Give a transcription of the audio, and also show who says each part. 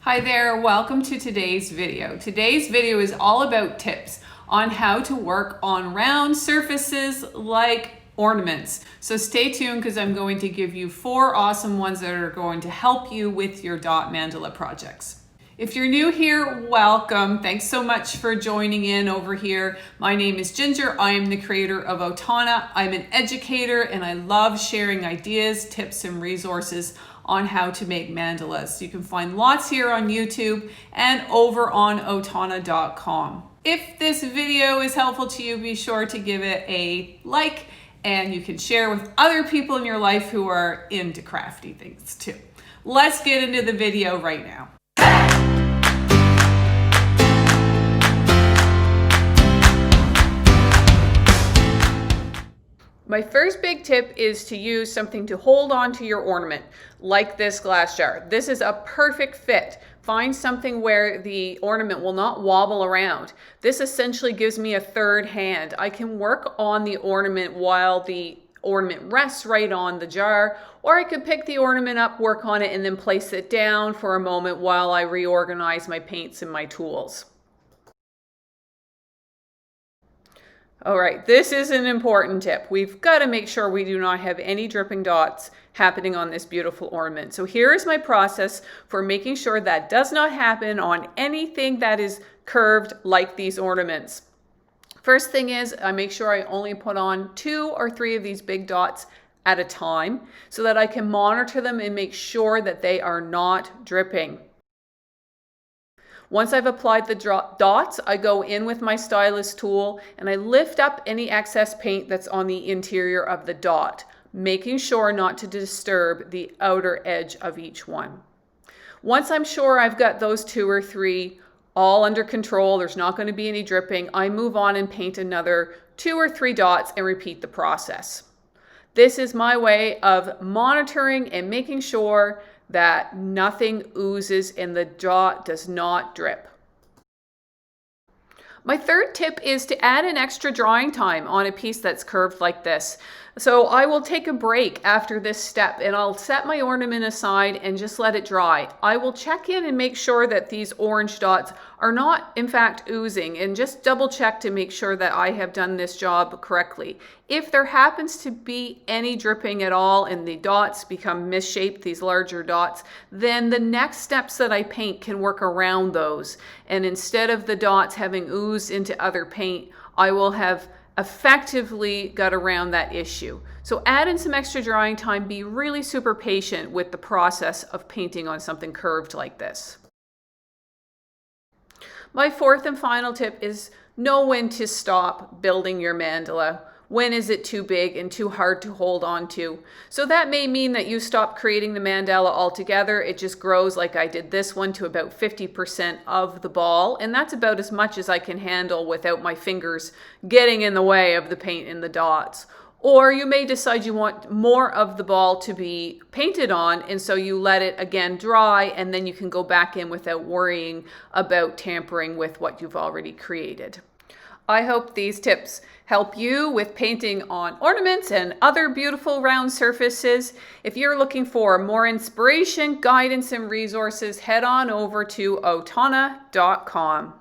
Speaker 1: Hi there, welcome to today's video. Today's video is all about tips on how to work on round surfaces like ornaments. So stay tuned because I'm going to give you 4 awesome ones that are going to help you with your dot mandala projects. If you're new here, welcome. Thanks so much for joining in over here. My name is Ginger. I am the creator of Otauna. I'm an educator and I love sharing ideas, tips, and resources on how to make mandalas. You can find lots here on YouTube and over on Otauna.com. If this video is helpful to you, be sure to give it a like and you can share with other people in your life who are into crafty things too. Let's get into the video right now. My first big tip is to use something to hold on to your ornament, like this glass jar. This is a perfect fit. Find something where the ornament will not wobble around. This essentially gives me a third hand. I can work on the ornament while the ornament rests right on the jar, or I could pick the ornament up, work on it, and then place it down for a moment while I reorganize my paints and my tools. All right, this is an important tip. We've got to make sure we do not have any dripping dots happening on this beautiful ornament. So here is my process for making sure that does not happen on anything that is curved like these ornaments. First thing is I make sure I only put on 2 or 3 of these big dots at a time so that I can monitor them and make sure that they are not dripping. Once I've applied the dots, I go in with my stylus tool and I lift up any excess paint that's on the interior of the dot, making sure not to disturb the outer edge of each one. Once I'm sure I've got those 2 or 3 all under control, there's not going to be any dripping, I move on and paint another 2 or 3 dots and repeat the process. This is my way of monitoring and making sure that nothing oozes and the dot does not drip. My third tip is to add an extra drying time on a piece that's curved like this. So I will take a break after this step and I'll set my ornament aside and just let it dry. I will check in and make sure that these orange dots are not in fact oozing and just double check to make sure that I have done this job correctly. If there happens to be any dripping at all and the dots become misshaped, these larger dots, then the next steps that I paint can work around those. And instead of the dots having oozed into other paint, I will have effectively got around that issue. So add in some extra drying time, be really super patient with the process of painting on something curved like this. My fourth and final tip is know when to stop building your mandala. When is it too big and too hard to hold on to? So that may mean that you stop creating the mandala altogether. It just grows like I did this one to about 50% of the ball. And that's about as much as I can handle without my fingers getting in the way of the paint and the dots. Or you may decide you want more of the ball to be painted on, and so you let it again dry, and then you can go back in without worrying about tampering with what you've already created. I hope these tips help you with painting on ornaments and other beautiful round surfaces. If you're looking for more inspiration, guidance, and resources, head on over to Otauna.com.